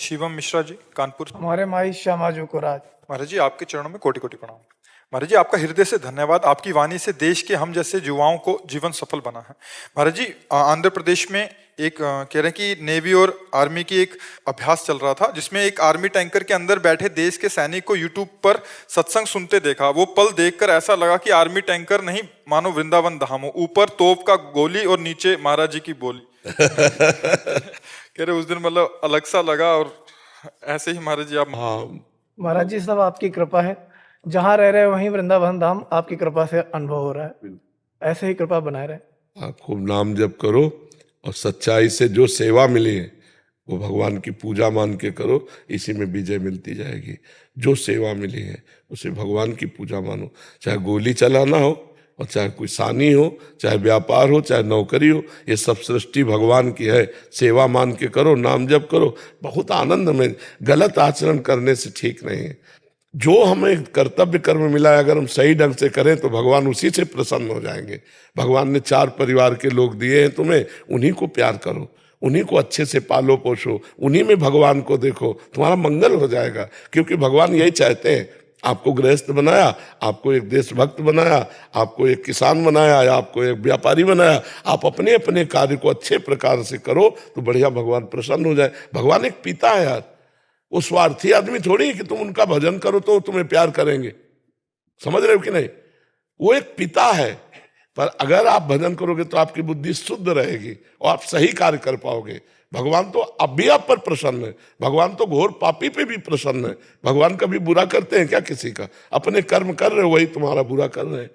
शिवम मिश्रा जी, कानपुर। हमारे माई श्यामाजू को राज। महाराज जी, आपके चरणों में कोटि कोटि प्रणाम। महाराज जी, आपका हृदय से धन्यवाद। आपकी वाणी से देश के हम जैसे युवाओं को जीवन सफल बना है। महाराज जी, आंध्र प्रदेश में एक कह रहे हैं कि नेवी और आर्मी की एक अभ्यास चल रहा था, जिसमें एक आर्मी टैंकर के अंदर बैठे देश के सैनिक को यूट्यूब पर सत्संग सुनते देखा। वो पल देखकर ऐसा लगा कि आर्मी टैंकर नहीं, मानो वृंदावन धाम हो। ऊपर तोप का गोली और नीचे महाराज जी की बोली। कह रहे उस दिन मतलब अलग सा लगा। और ऐसे ही महाराज जी आप। महाराज जी, सब आपकी कृपा है। जहाँ रह रहे वहीं वृंदावन धाम आपकी कृपा से अनुभव हो रहा है। ऐसे ही कृपा बनाए रहे। आप खूब नाम जप करो और सच्चाई से जो सेवा मिली है वो भगवान की पूजा मान के करो, इसी में विजय मिलती जाएगी। जो सेवा मिली है उसे भगवान की पूजा मानो। चाहे गोली चलाना हो और चाहे कोई सानी हो, चाहे व्यापार हो, चाहे नौकरी हो, ये सब सृष्टि भगवान की है। सेवा मान के करो, नाम जप करो, बहुत आनंद में। गलत आचरण करने से ठीक नहीं है। जो हमें कर्तव्य कर्म मिला है, अगर हम सही ढंग से करें तो भगवान उसी से प्रसन्न हो जाएंगे। भगवान ने 4 परिवार के लोग दिए हैं तुम्हें, उन्हीं को प्यार करो, उन्हीं को अच्छे से पालो पोषो, उन्हीं में भगवान को देखो, तुम्हारा मंगल हो जाएगा। क्योंकि भगवान यही चाहते हैं। आपको गृहस्थ बनाया, आपको एक देशभक्त बनाया, आपको एक किसान बनाया, आपको एक व्यापारी बनाया। आप अपने अपने कार्य को अच्छे प्रकार से करो तो बढ़िया भगवान प्रसन्न हो जाए। भगवान एक पिता है यार, वो स्वार्थी आदमी थोड़ी है कि तुम उनका भजन करो तो तुम्हें प्यार करेंगे। समझ रहे हो कि नहीं? वो एक पिता है, पर अगर आप भजन करोगे तो आपकी बुद्धि शुद्ध रहेगी और आप सही कार्य कर पाओगे। भगवान तो अब भी आप पर प्रसन्न है। भगवान तो घोर पापी पे भी प्रसन्न है। भगवान कभी बुरा करते हैं क्या किसी का? अपने कर्म कर रहे हो, वही तुम्हारा बुरा कर रहे हैं।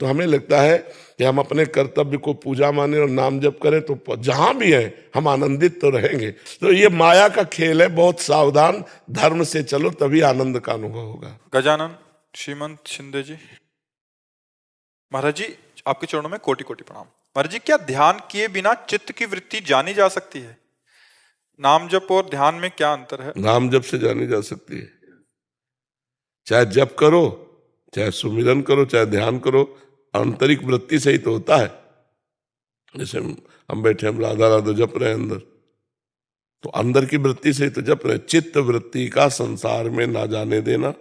तो हमें लगता है कि हम अपने कर्तव्य को पूजा माने और नाम जप करें तो जहां भी हैं हम आनंदित तो रहेंगे। तो ये माया का खेल है, बहुत सावधान। धर्म से चलो तभी आनंद का अनुभव होगा। गजानन श्रीमंत शिंदे जी। महाराज जी, आपके चरणों में कोटि कोटि प्रणाम। महाराज जी, क्या ध्यान किए बिना चित्त की वृत्ति जानी जा सकती है? नाम जप और ध्यान में क्या अंतर है? नाम जप से जानी जा सकती है। चाहे जप करो, चाहे सुमिरन करो, चाहे ध्यान करो, आंतरिक वृत्ति से ही तो होता है। जैसे हम बैठे, हम राधा राधा जप रहे हैं अंदर, तो अंदर की वृत्ति से ही तो जप रहे। चित्त वृत्ति का संसार में ना जाने देना।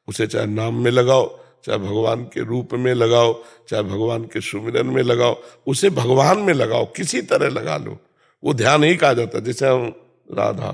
उसे चाहे नाम में लगाओ, चाहे भगवान के रूप में लगाओ, चाहे भगवान के सुमिरन में लगाओ, उसे भगवान में लगाओ, किसी तरह लगा लो। वो ध्यान ही कहा जाता है। जैसे हम राधा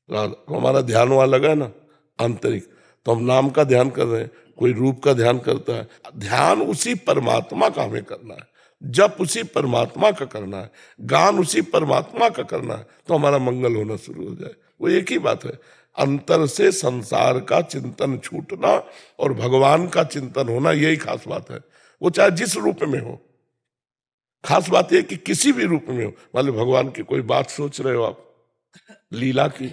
राधा हमारा ध्यान वहां लगा है ना आंतरिक, तो हम नाम का ध्यान कर रहे हैं, कोई रूप का ध्यान करता है। ध्यान उसी परमात्मा का हमें करना है, जप उसी परमात्मा का करना है, गान उसी परमात्मा का करना है, तो हमारा मंगल होना शुरू हो जाए। वो एक ही बात है, अंतर से संसार का चिंतन छूटना और भगवान का चिंतन होना, यही खास बात है। वो चाहे जिस रूप में हो, खास बात यह कि किसी भी रूप में हो। मान लो भगवान की कोई बात सोच रहे हो आप, लीला की,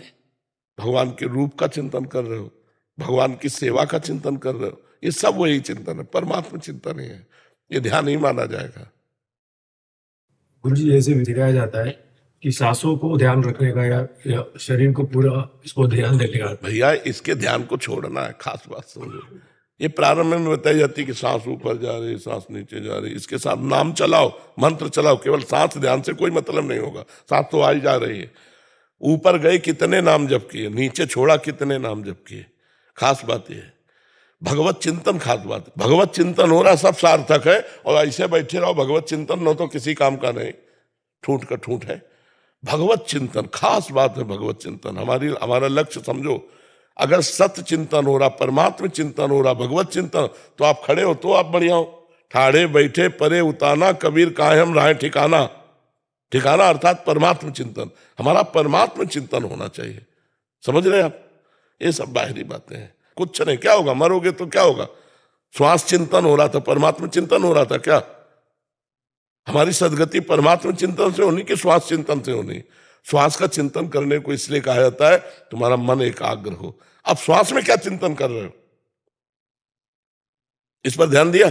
भगवान के रूप का चिंतन कर रहे हो, भगवान की सेवा का चिंतन कर रहे हो, ये सब वही चिंतन है, परमात्मा चिंतन ही है। ये ध्यान नहीं माना जाएगा। गुरु जी, जैसे सिखाया जाता है कि सांसों को ध्यान रखने का या शरीर को पूरा इसको ध्यान देने का। भैया, इसके ध्यान को छोड़ना है, खास बात समझो। ये प्रारंभ में बताई जाती है कि सांस ऊपर जा रही, सांस नीचे जा रही, इसके साथ नाम चलाओ, मंत्र चलाओ। केवल सांस ध्यान से कोई मतलब नहीं होगा। सांस तो आई जा रही है, ऊपर गए कितने नाम जप किए, नीचे छोड़ा कितने नाम जप किए। खास बात यह है, भगवत चिंतन खास बात है। भगवत चिंतन हो रहा, सब सार्थक है। और ऐसे बैठे रहो, भगवत चिंतन न तो किसी काम का नहीं, ठूंठ का ठूंठ है। भगवत चिंतन खास बात है। भगवत चिंतन हमारा लक्ष्य समझो। अगर सत्य चिंतन हो रहा, परमात्मा चिंतन हो रहा, भगवत चिंतन, तो आप खड़े हो तो आप बढ़िया हो। ठाड़े बैठे परे उताना, कबीर काहे हम राहे ठिकाना। ठिकाना अर्थात परमात्मा चिंतन। हमारा परमात्मा चिंतन होना चाहिए। समझ रहे आप? ये सब बाहरी बातें हैं, कुछ नहीं। क्या होगा? मरोगे तो क्या होगा? श्वास चिंतन हो रहा था, परमात्मा चिंतन हो रहा था क्या? हमारी सदगति परमात्मा चिंतन से होनी कि श्वास चिंतन से होनी? श्वास का चिंतन करने को इसलिए कहा जाता है तुम्हारा मन एकाग्र हो। अब श्वास में क्या चिंतन कर रहे हो, इस पर ध्यान दिया?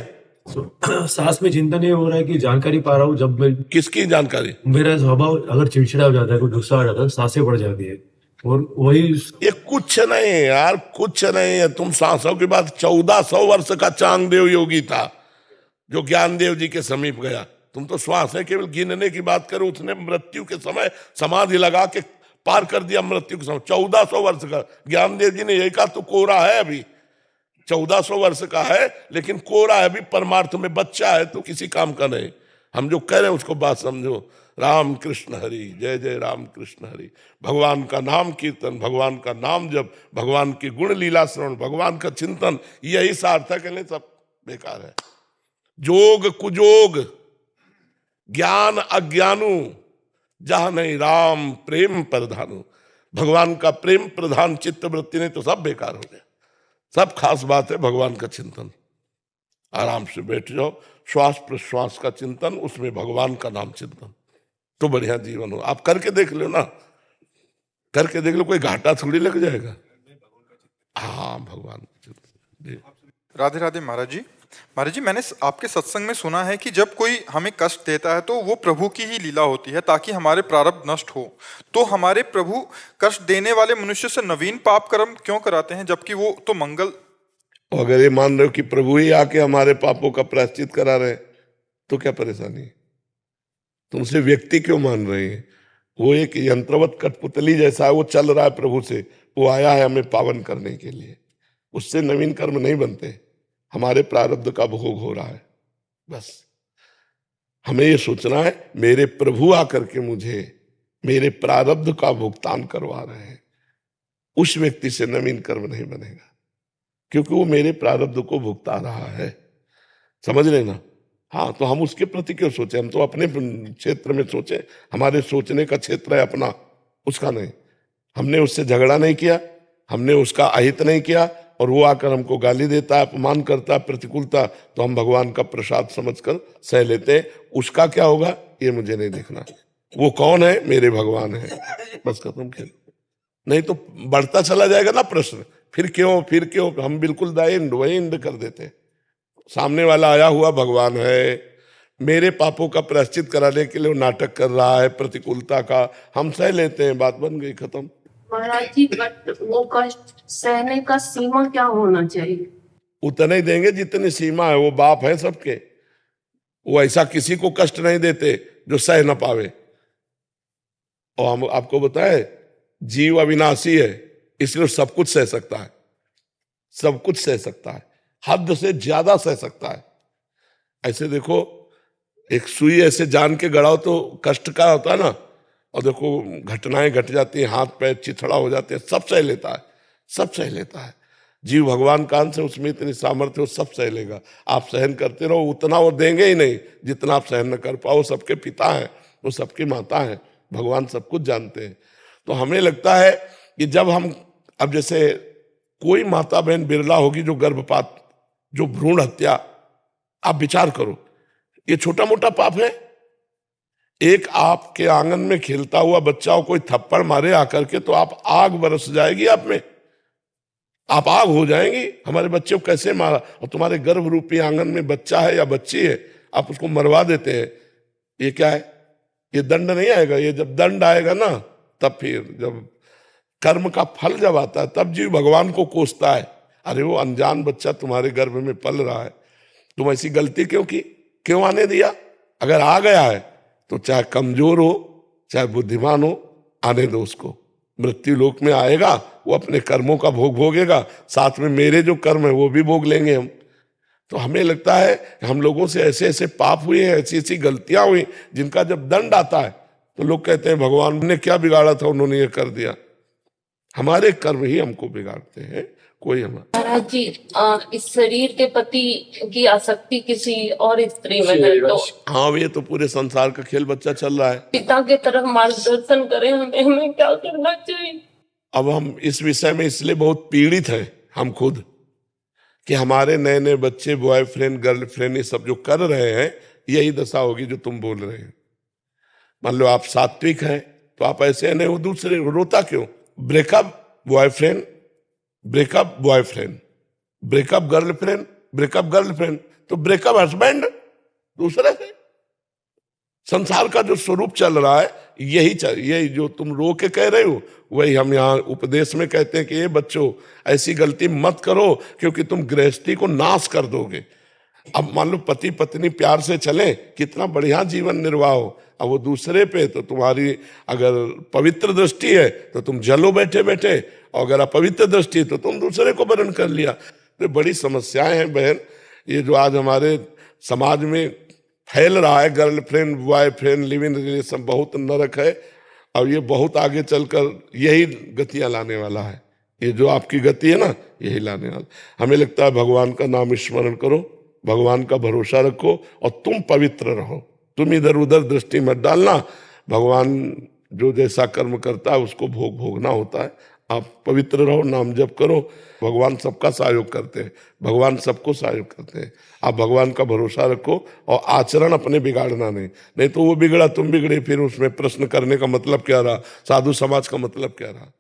सांस में चिंतन ये हो रहा है कि जानकारी पा रहा हूँ। जब मैं किसकी जानकारी? मेरा स्वभाव अगर चिड़चिड़ा हो जाता है, कोई गुस्सा आ जाता है, सांसें बढ़ जाती है और वही। ये कुछ नहीं है यार, कुछ नहीं है। तुम सांसों की बात, 1400 वर्ष का चांगदेव योगी था जो ज्ञानदेव जी के समीप गया। तुम तो श्वास है केवल गिनने की बात करो। उसने मृत्यु के समय समाधि लगा के पार कर दिया मृत्यु के समय। 1400 वर्ष का ज्ञानदेव जी ने यही कहा, तो कोरा है अभी, 1400 वर्ष का है लेकिन कोरा है अभी, परमार्थ में बच्चा है, तो किसी काम का नहीं। हम जो कह रहे हैं उसको बात समझो। राम कृष्ण हरि, जय जय राम कृष्ण हरि। भगवान का नाम कीर्तन, भगवान का नाम जप, भगवान की गुण लीला श्रवण, भगवान का चिंतन, यही सार्थक है, नहीं सब बेकार है। जोग कुजोग ज्ञान अज्ञानु, जहां नहीं राम प्रेम प्रधानु। भगवान का प्रेम प्रधान चित्त वृत्ति नहीं तो सब बेकार हो गया। सब खास बात है भगवान का चिंतन। आराम से बैठ जाओ, श्वास प्रश्वास का चिंतन, उसमें भगवान का नाम चिंतन, तो बढ़िया जीवन हो। आप करके देख लो ना, करके देख लो, कोई घाटा थोड़ी लग जाएगा। हाँ, भगवान का चिंतन। राधे राधे महाराज जी। महाराज जी, मैंने आपके सत्संग में सुना है कि जब कोई हमें कष्ट देता है तो वो प्रभु की ही लीला होती है, ताकि हमारे प्रारब्ध नष्ट हो। तो हमारे प्रभु कष्ट देने वाले मनुष्य से नवीन पाप कर्म क्यों कराते हैं, जबकि वो तो मंगल। अगर ये मान रहे हो कि प्रभु ही आके हमारे पापों का प्रायश्चित करा रहे हैं, तो क्या परेशानी है? तुमसे व्यक्ति क्यों मान रहे हैं? वो एक यंत्रवत कठपुतली जैसा है, वो चल रहा है प्रभु से, वो आया है हमें पावन करने के लिए। उससे नवीन कर्म नहीं बनते, हमारे प्रारब्ध का भोग हो रहा है। बस हमें ये सोचना है, मेरे प्रभु आकर के मुझे मेरे प्रारब्ध का भुगतान करवा रहे हैं। उस व्यक्ति से नवीन कर्म नहीं बनेगा, क्योंकि वो मेरे प्रारब्ध को भुगता रहा है। समझ लेना। हाँ, तो हम उसके प्रति क्यों सोचे? हम तो अपने क्षेत्र में सोचे, हमारे सोचने का क्षेत्र है अपना, उसका नहीं। हमने उससे झगड़ा नहीं किया, हमने उसका अहित नहीं किया, और वो आकर हमको गाली देता है, अपमान करता है, प्रतिकूलता, तो हम भगवान का प्रसाद समझकर सह लेते हैं। उसका क्या होगा ये मुझे नहीं देखना। वो कौन है? मेरे भगवान है, बस खत्म खेल। नहीं तो बढ़ता चला जाएगा ना प्रश्न, फिर क्यों। हम बिल्कुल वही इंड कर देते। सामने वाला आया हुआ भगवान है, मेरे पापों का प्रायश्चित कराने के लिए वो नाटक कर रहा है प्रतिकूलता का, हम सह लेते हैं, बात बन गई, खत्म। महाराज जी, बट वो कष्ट सहने का सीमा क्या होना चाहिए? उतने ही देंगे जितनी सीमा है। वो बाप है सबके, वो ऐसा किसी को कष्ट नहीं देते जो सह न पावे। और हम आपको बताए, जीव अविनाशी है, इसलिए सब कुछ सह सकता है, सब कुछ सह सकता है, हद से ज्यादा सह सकता है। ऐसे देखो, एक सुई ऐसे जान के गड़ाओ तो कष्ट का होता है ना, और देखो घटनाएं घट जाती हैं, हाथ पैर चिथड़ा हो जाते हैं, सब सह लेता है, सब सह लेता है। जीव भगवान का अंश है, उसमें इतनी सामर्थ्य, वो सब सह लेगा। आप सहन करते रहो, उतना वो देंगे ही नहीं जितना आप सहन न कर पाओ। सबके पिता हैं, वो सबकी माता हैं, भगवान सब कुछ जानते हैं। तो हमें लगता है कि जब हम, अब जैसे कोई माता बहन बिरला होगी जो गर्भपात, जो भ्रूण हत्या, आप विचार करो, ये छोटा मोटा पाप है? एक आपके आंगन में खेलता हुआ बच्चा को कोई थप्पड़ मारे आकर के, तो आप आग बरस जाएगी आप में, आप आग हो जाएंगी। हमारे बच्चे को कैसे मारा? और तुम्हारे गर्भ रूपी आंगन में बच्चा है या बच्ची है, आप उसको मरवा देते हैं। ये क्या है? ये दंड नहीं आएगा? ये जब दंड आएगा ना, तब फिर जब कर्म का फल जब आता है, तब जीव भगवान को कोसता है, अरे वो अनजान बच्चा तुम्हारे गर्भ में पल रहा है, तुम ऐसी गलती क्यों की, क्यों आने दिया? अगर आ गया है तो चाहे कमजोर हो चाहे बुद्धिमान हो, आने दो उसको। मृत्यु लोक में आएगा, वो अपने कर्मों का भोग भोगेगा, साथ में मेरे जो कर्म है वो भी भोग लेंगे हम। तो हमें लगता है हम लोगों से ऐसे ऐसे पाप हुए हैं, ऐसी ऐसी गलतियां हुई, जिनका जब दंड आता है तो लोग कहते हैं भगवान ने क्या बिगाड़ा था, उन्होंने ये कर दिया। हमारे कर्म ही हमको बिगाड़ते हैं, कोई हमारा। महाराज जी, इस शरीर के प्रति की आसक्ति किसी और स्त्री में है तो हाँ, ये तो पूरे संसार का खेल बच्चा चल रहा है। पिता के तरफ मार्गदर्शन करें, हमें क्या करना चाहिए? अब हम इस विषय में इसलिए बहुत पीड़ित हैं हम खुद, कि हमारे नए नए बच्चे बॉयफ्रेंड गर्लफ्रेंड ये सब जो कर रहे हैं, यही दशा होगी जो तुम बोल रहे हैं। मान लो आप सात्विक हैं तो आप ऐसे नहीं, वो दूसरे रोता क्यों? Breakup boyfriend, breakup boyfriend, breakup girlfriend, breakup girlfriend, तो ब्रेकअप हस्बैंड दूसरे से। संसार का जो स्वरूप चल रहा है यही जो तुम रो के कह रहे हो, वही हम यहाँ उपदेश में कहते हैं कि ये बच्चों ऐसी गलती मत करो, क्योंकि तुम गृहस्थी को नाश कर दोगे। अब मान लो पति पत्नी प्यार से चले, कितना बढ़िया जीवन निर्वाह हो। अब वो दूसरे पे तो तुम्हारी अगर पवित्र दृष्टि है तो तुम जलो बैठे बैठे, और अगर अपवित्र दृष्टि है तो तुम दूसरे को वरण कर लिया। तो बड़ी समस्याएं हैं बहन, ये जो आज हमारे समाज में फैल रहा है, girlfriend boyfriend live in relation, बहुत नरक है। और ये बहुत आगे चलकर यही गतियां लाने वाला है। ये जो आपकी गति है ना, यही लाने वाला। हमें लगता है भगवान का नाम स्मरण करो, भगवान का भरोसा रखो और तुम पवित्र रहो। तुम इधर उधर दृष्टि मत डालना। भगवान जो जैसा कर्म करता है उसको भोगना होता है। आप पवित्र रहो, नाम जप करो। भगवान सबका सहयोग करते हैं, भगवान सबको सहयोग करते हैं। आप भगवान का भरोसा रखो और आचरण अपने बिगाड़ना नहीं तो वो बिगड़ा तुम बिगड़े, फिर उसमें प्रश्न करने का मतलब क्या रहा, साधु समाज का मतलब क्या रहा।